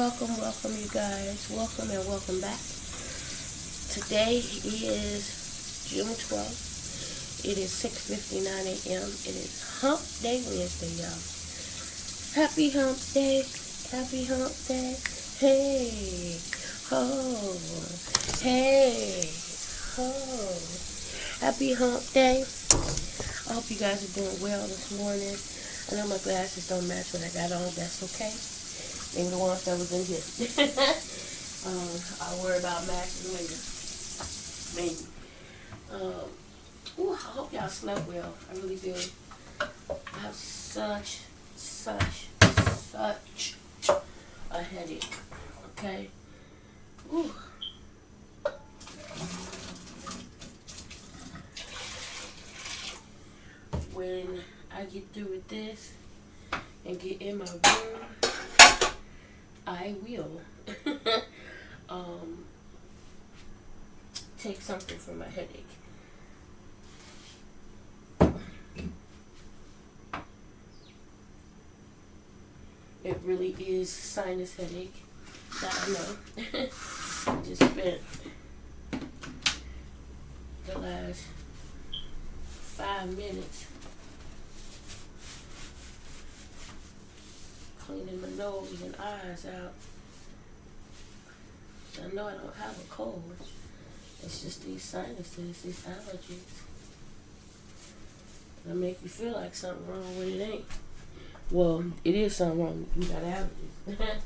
welcome, you guys. Welcome and welcome back. Today is June 12th. It is 6:59 a.m. It is Hump Day Wednesday, y'all. Happy Hump Day. Happy Hump Day. Hey. Ho. Hey. Ho. Happy Hump Day. I hope you guys are doing well this morning. I know my glasses don't match what I got on. That's okay. Maybe the ones that was in here. I'll worry about matching later. Maybe. I hope y'all slept well. I really do. I have such a headache. Okay? Ooh. When I get through with this and get in my room, I will take something for my headache. It really is sinus headache, that I know. I just spent the last 5 minutes cleaning my nose and eyes out. So I know I don't have a cold. It's just these sinuses, these allergies. They make you feel like something wrong when it ain't. Well, it is something wrong. You got allergies.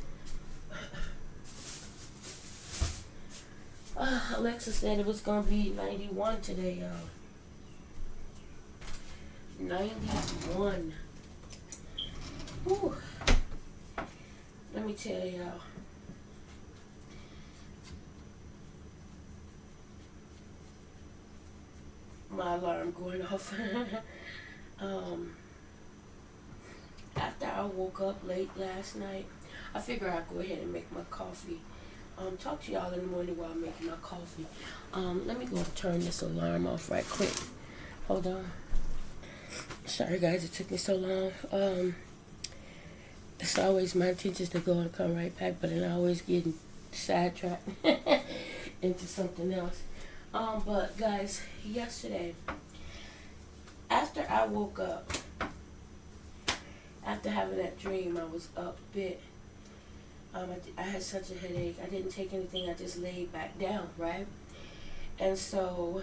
Alexa said it was going to be 91 today, y'all. 91. Whew. Let me tell y'all. My alarm going off. After I woke up late last night, I figured I'd go ahead and make my coffee. Talk to y'all in the morning while I'm making my coffee. Let me go and turn this alarm off right quick. Hold on. Sorry guys, it took me so long. It's always my intentions to go and come right back, but then I always get sidetracked into something else. But guys, yesterday, after I woke up, after having that dream, I was up a bit. I had such a headache. I didn't take anything. I just laid back down, right? And so,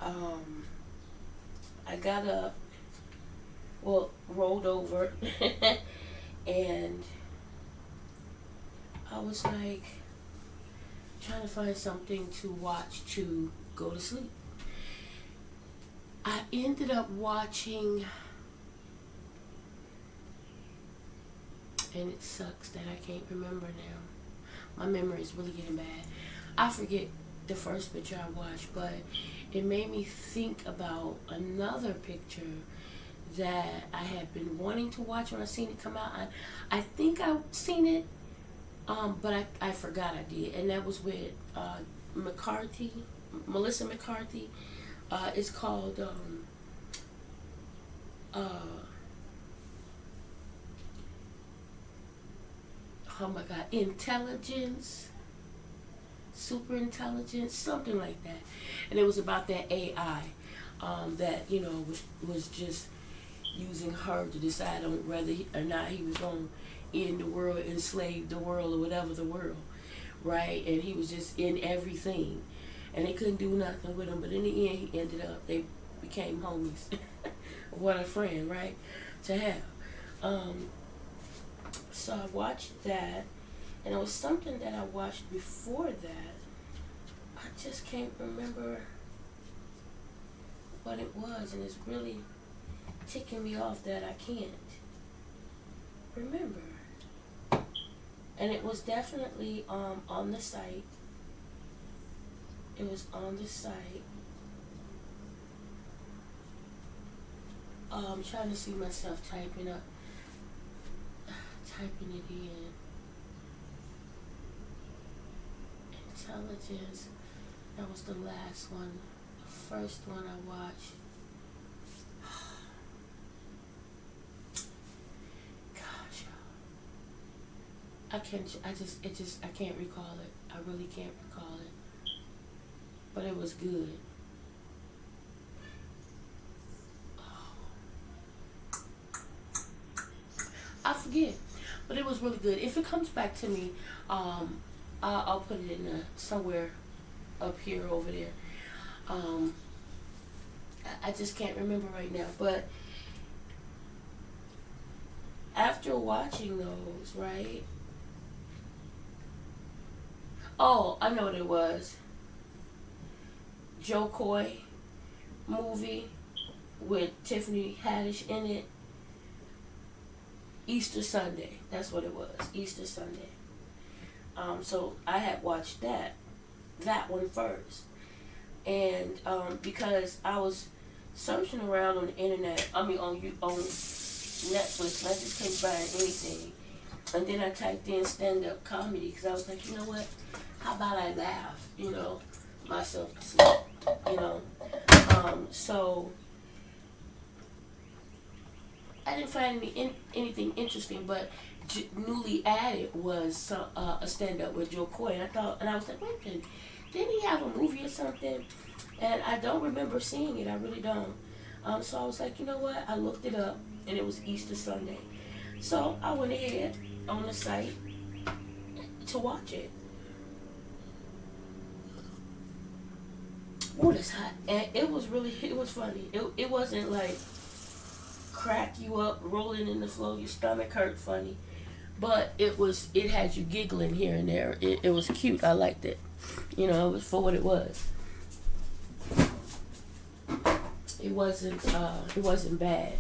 I got up, rolled over, and I was like trying to find something to watch to go to sleep. I ended up watching, and it sucks that I can't remember now. My memory is really getting bad. I forget the first picture I watched, but it made me think about another picture that I had been wanting to watch when I seen it come out. I think I've seen it, but I forgot I did. And that was with Melissa McCarthy. It's called oh my God, Intelligence, Super Intelligence, something like that. And it was about that AI that, was just using her to decide on whether or not he was going to end the world, enslave the world, or whatever the world, right? And he was just in everything. And they couldn't do nothing with him. But in the end, he ended up, they became homies. What a friend, right? To have. So I watched that, and it was something that I watched before that. I just can't remember what it was, and it's really ticking me off that I can't remember. And it was definitely on the site. It was on the site. I'm trying to see myself typing it in. Intelligence. That was the last one. The first one I watched. Gosh. I can't. I can't recall it. I really can't recall it. But it was good. I forget, but it was really good. If it comes back to me, I'll put it in somewhere up here over there. Um, I just can't remember right now. But after watching those, right? Oh, I know what it was. Joe Coy movie with Tiffany Haddish in it. Easter Sunday. That's what it was. Easter Sunday. So I had watched that one first, and because I was searching around on the internet, I mean on Netflix, and I just couldn't find anything. And then I typed in stand-up comedy because I was like, you know what? How about I laugh, myself to sleep, you know? So I didn't find anything interesting, but newly added was a stand-up with Joe Coy, and I was like, wait a minute, didn't he have a movie or something? And I don't remember seeing it. I really don't. So I was like, you know what? I looked it up, and it was Easter Sunday. So I went ahead on the site to watch it. Oh, that's hot. And it was funny. It wasn't like crack you up, rolling in the floor, your stomach hurt funny. But it had you giggling here and there. It was cute. I liked it. It was for what it was. It wasn't bad.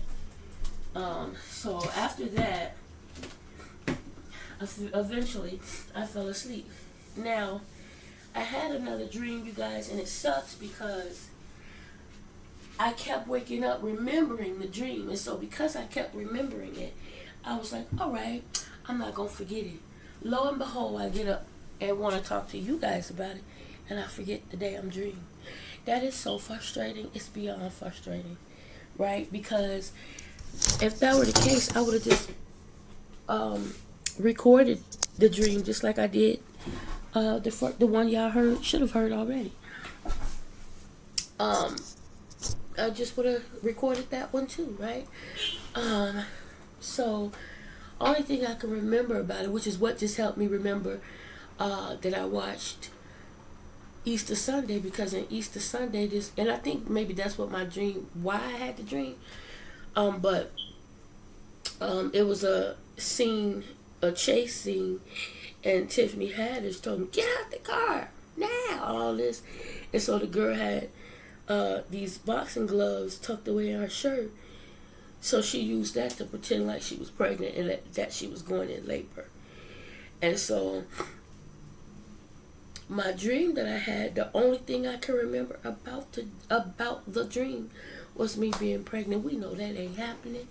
So after that, eventually I fell asleep. Now, I had another dream, you guys, and it sucks because I kept waking up remembering the dream. And so because I kept remembering it, I was like, all right, I'm not going to forget it. Lo and behold, I get up and want to talk to you guys about it, and I forget the damn dream. That is so frustrating. It's beyond frustrating, right? Because if that were the case, I would have just recorded the dream just like I did the one y'all should have heard already. I just would have recorded that one too, right? So only thing I can remember about it, which is what just helped me remember that I watched Easter Sunday, because in Easter Sunday and I think maybe that's what my dream, why I had the dream, but it was a chase scene, and Tiffany Haddish told me, get out the car now, all this. And so the girl had these boxing gloves tucked away in her shirt, so she used that to pretend like she was pregnant and that she was going in labor. And so my dream that I had, the only thing I can remember about the dream was me being pregnant. We know that ain't happening.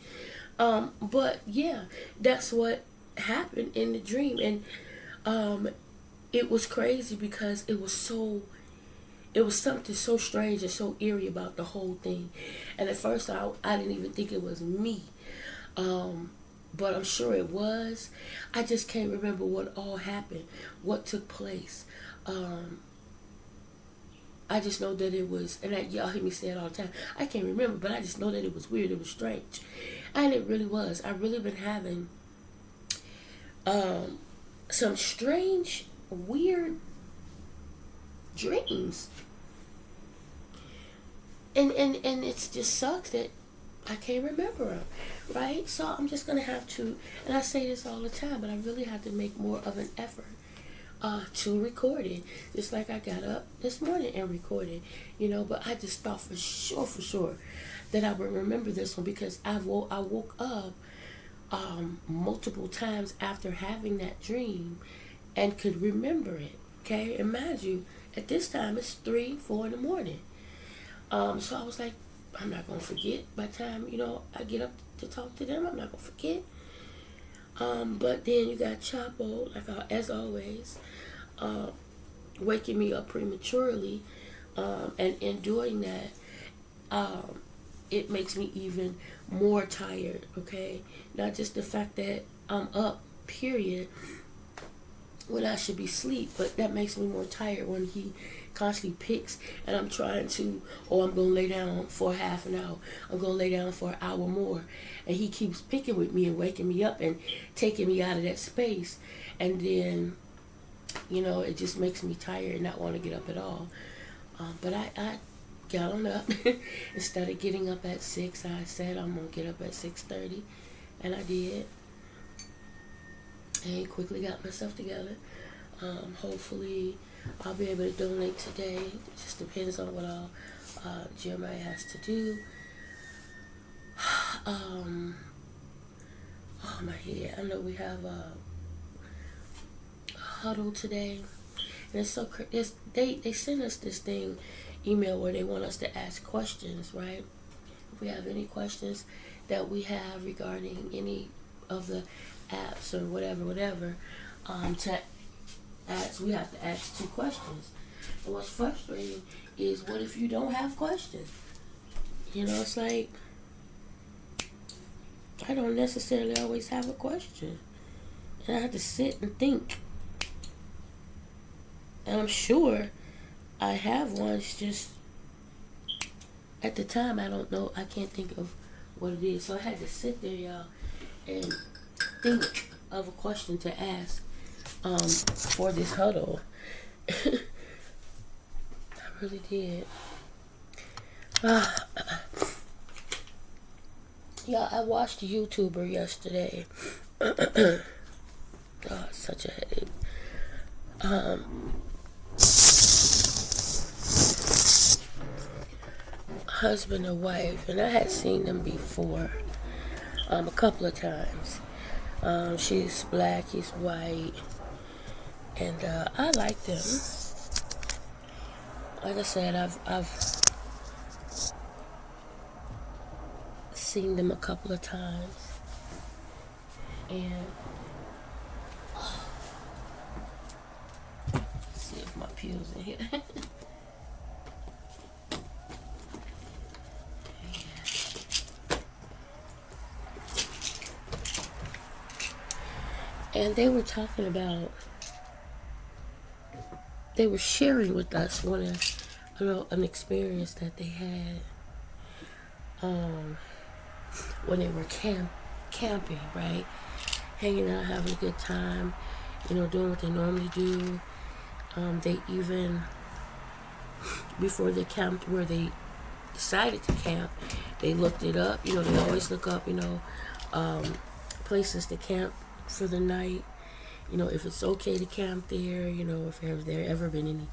But yeah, that's what happened in the dream. And it was crazy because it was something so strange and so eerie about the whole thing. And at first I didn't even think it was me. But I'm sure it was. I just can't remember what all happened, what took place. I just know that it was, and y'all hear me say it all the time, I can't remember, but I just know that it was weird, it was strange. And it really was. I've really been having some strange, weird dreams. And it just sucks that I can't remember them, right? So I'm just going to have to, and I say this all the time, but I really have to make more of an effort to record it. Just like I got up this morning and recorded, but I just thought for sure that I would remember this one, because I woke up multiple times after having that dream and could remember it, okay? And mind you, at this time it's 3-4 in the morning. So I was like, I'm not going to forget by the time, I get up to talk to them. I'm not going to forget. But then you got Chapo, as always, waking me up prematurely. And in doing that, it makes me even more tired, okay? Not just the fact that I'm up, period, when I should be asleep, but that makes me more tired when he constantly picks and I'm trying to, or I'm going to lay down for half an hour, I'm going to lay down for an hour more, and he keeps picking with me and waking me up and taking me out of that space, and then, it just makes me tired and not want to get up at all. But I got on up. Instead of getting up at 6, I said I'm going to get up at 6:30, and I did. And quickly got myself together. Hopefully, I'll be able to donate today. It just depends on what all Jeremiah has to do. Oh, my head. I know we have a huddle today. And it's so they send us this email where they want us to ask questions, right? If we have any questions that we have regarding any of the apps or whatever, to ask, we have to ask 2 questions. And what's frustrating is, what if you don't have questions? It's like, I don't necessarily always have a question. And I have to sit and think. And I'm sure I have one. It's just, at the time, I don't know. I can't think of what it is. So I had to sit there, y'all, and think of a question to ask for this huddle. I really did. Yeah, I watched a YouTuber yesterday. Such a headache. Husband and wife, and I had seen them before a couple of times. She's black, he's white, and I like them. Like I said, I've seen them a couple of times, and let's see if my peel's in here. And they were talking about, they were sharing with us an experience that they had when they were camping, right? Hanging out, having a good time, doing what they normally do. They even, before they camped where they decided to camp, they looked it up. They always look up, places to camp for the night, if it's okay to camp there, if there ever been any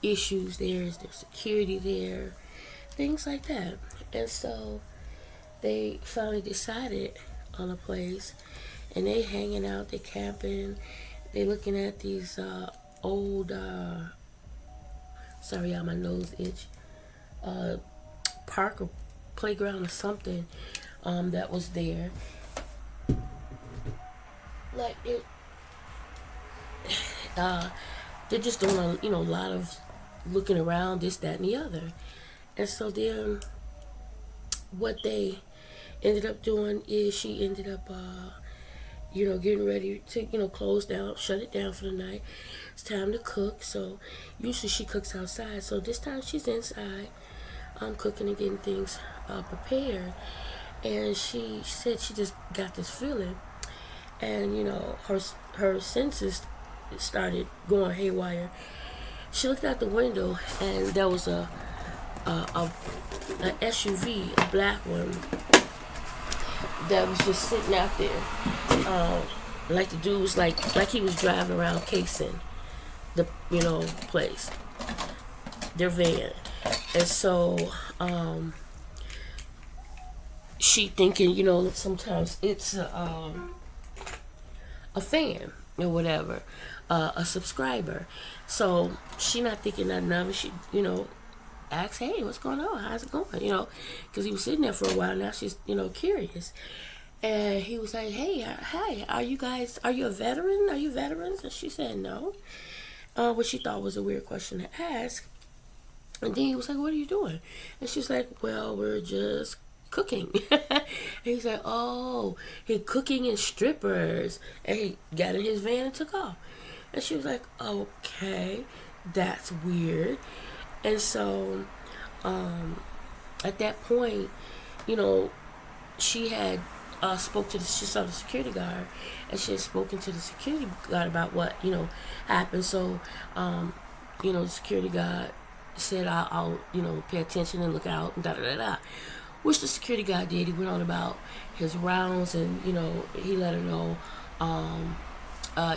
issues there, is there security there, things like that. And so they finally decided on a place, and they hanging out, they camping, they looking at these old sorry y'all, my nose itch, park or playground or something that was there. Like they're just doing a lot of looking around, this, that, and the other. And so then what they ended up doing is, she ended up getting ready to close down, shut it down for the night. It's time to cook. So usually she cooks outside, so this time she's inside cooking and getting things prepared. And she said she just got this feeling, and her senses started going haywire. She looked out the window, and there was a SUV, a black one, that was just sitting out there. Like the dude was like he was driving around casing the place, their van. And so she thinking, sometimes it's a fan or whatever, a subscriber. So she not thinking nothing of it. She, asks, hey, what's going on? How's it going? Because he was sitting there for a while. Now she's, curious. And he was like, hey, hi, are you a veteran? Are you veterans? And she said no. Which she thought was a weird question to ask. And then he was like, what are you doing? And she's like, well, we're just cooking. And he's like, oh, he cooking and strippers. And he got in his van and took off. And she was like, okay, that's weird. And so at that point, you know, she had she saw the security guard, and she had spoken to the security guard about what, happened. So, the security guard said, I'll pay attention and look out, and da da da da. Which the security guard did. He went on about his rounds, and, he let her know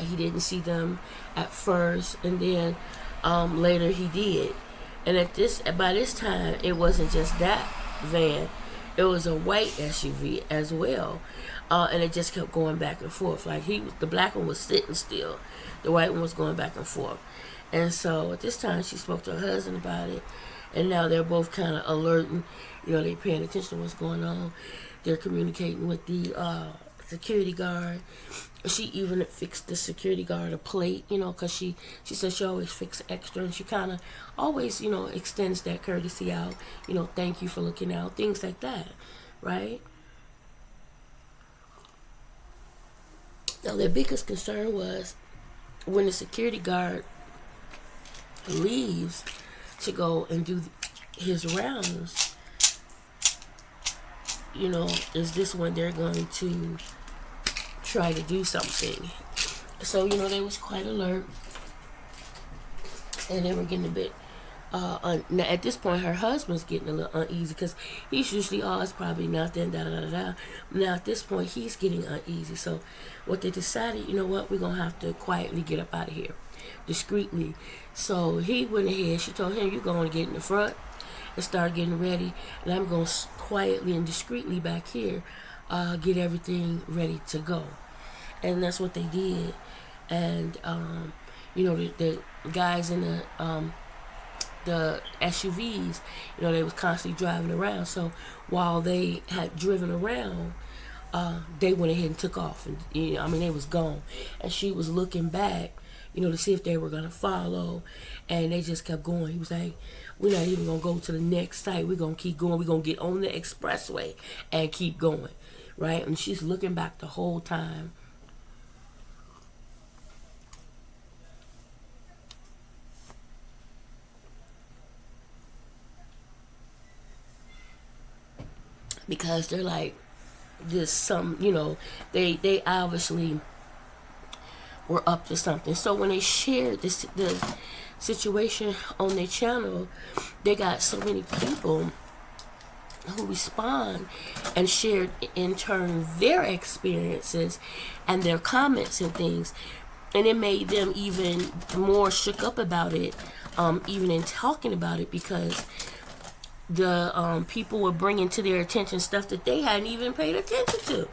he didn't see them at first, and then later he did. And by this time, it wasn't just that van; it was a white SUV as well, and it just kept going back and forth. Like the black one was sitting still, the white one was going back and forth. And so at this time, she spoke to her husband about it, and now they're both kind of alert, and they're paying attention to what's going on. They're communicating with the security guard. She even fixed the security guard a plate, because she said she always fixes extra, and she kind of always, extends that courtesy out, thank you for looking out, things like that, right? Now, their biggest concern was when the security guard leaves to go and do his rounds, is this when they're going to try to do something? So, they was quite alert, and they were getting a bit now at this point her husband's getting a little uneasy, because he's usually, it's probably nothing, da da da da. Now at this point he's getting uneasy. So what they decided, we're gonna have to quietly get up out of here, discreetly. So he went ahead, she told him, you're going to get in the front and start getting ready, and I'm going to quietly and discreetly back here get everything ready to go. And that's what they did. And the guys in the SUVs, they was constantly driving around. So while they had driven around, they went ahead and took off, and they was gone. And she was looking back, to see if they were gonna follow, and they just kept going. He was like, we're not even gonna go to the next site, we're gonna keep going, we're gonna get on the expressway and keep going, right? And she's looking back the whole time. Because they're like, they obviously were up to something. So when they shared the situation on their channel, they got so many people who respond and shared in turn their experiences and their comments and things, and it made them even more shook up about it, even in talking about it, because the people were bringing to their attention stuff that they hadn't even paid attention to,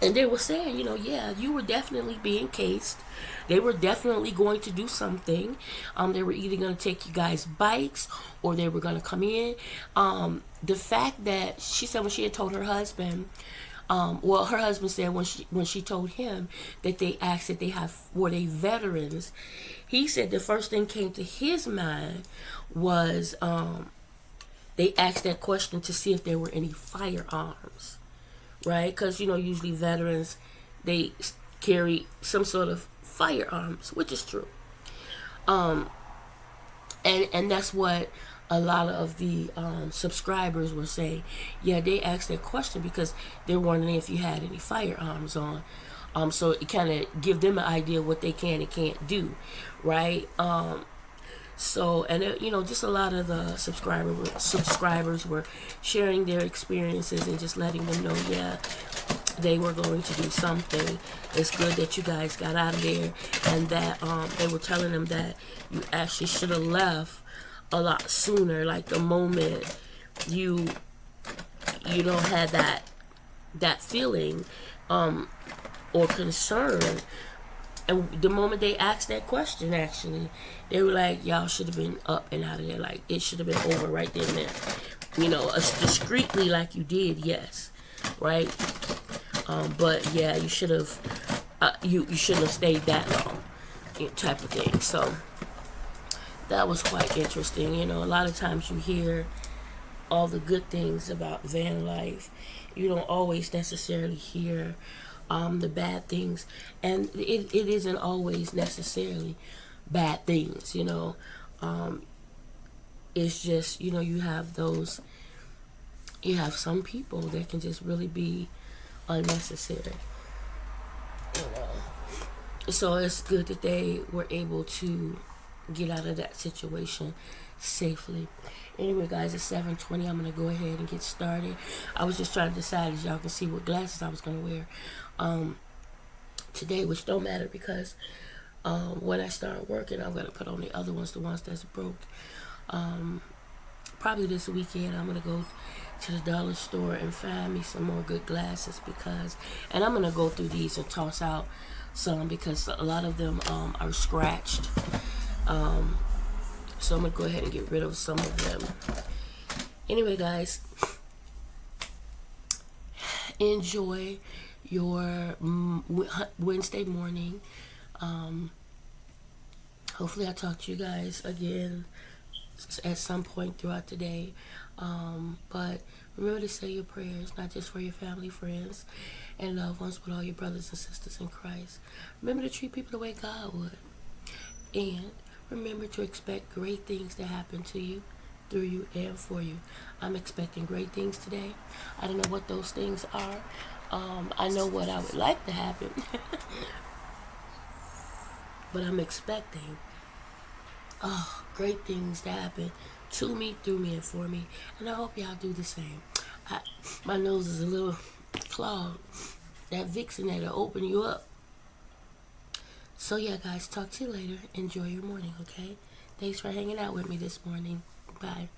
and they were saying, yeah, you were definitely being cased. They were definitely going to do something. They were either going to take you guys' bikes, or they were going to come in. The fact that she said when she had told her husband, her husband said when she told him that they asked that were they veterans, he said the first thing came to his mind was they asked that question to see if there were any firearms, right? Because usually veterans, they carry some sort of firearms, which is true. And that's what a lot of the subscribers were saying. Yeah, they asked that question because they're wondering if you had any firearms on. So it kind of give them an idea what they can and can't do, right? So, and just a lot of the subscribers were sharing their experiences and just letting them know, yeah, they were going to do something. It's good that you guys got out of there, and that they were telling them that you actually should have left a lot sooner. Like the moment you don't have that feeling or concern, and the moment they asked that question, actually, they were like, y'all should have been up and out of there. Like, it should have been over right there and there. Discreetly like you did, yes, right? But yeah, you should have you shouldn't have stayed that long, type of thing. So that was quite interesting. A lot of times you hear all the good things about van life. You don't always necessarily hear the bad things, and it isn't always necessarily bad things, it's just, you have some people that can just really be unnecessary, you know. So it's good that they were able to get out of that situation safely. Anyway, guys, it's 7:20. I'm gonna go ahead and get started. I was just trying to decide, as y'all can see, what glasses I was gonna wear today, which don't matter because when I start working, I'm gonna put on the other ones, the ones that's broke. Probably this weekend, I'm gonna go to the dollar store and find me some more good glasses and I'm gonna go through these and toss out some because a lot of them are scratched. So I'm gonna go ahead and get rid of some of them. Anyway, guys, enjoy your Wednesday morning. Hopefully I talk to you guys again at some point throughout the day. But remember to say your prayers, not just for your family, friends, and loved ones, but all your brothers and sisters in Christ. Remember to treat people the way God would. And remember to expect great things to happen to you, through you, and for you. I'm expecting great things today. I don't know what those things are. I know what I would like to happen. But I'm expecting great things to happen to me, through me, and for me. And I hope y'all do the same. My nose is a little clogged. That Vixen that'll open you up. So yeah, guys, talk to you later. Enjoy your morning, okay? Thanks for hanging out with me this morning. Bye.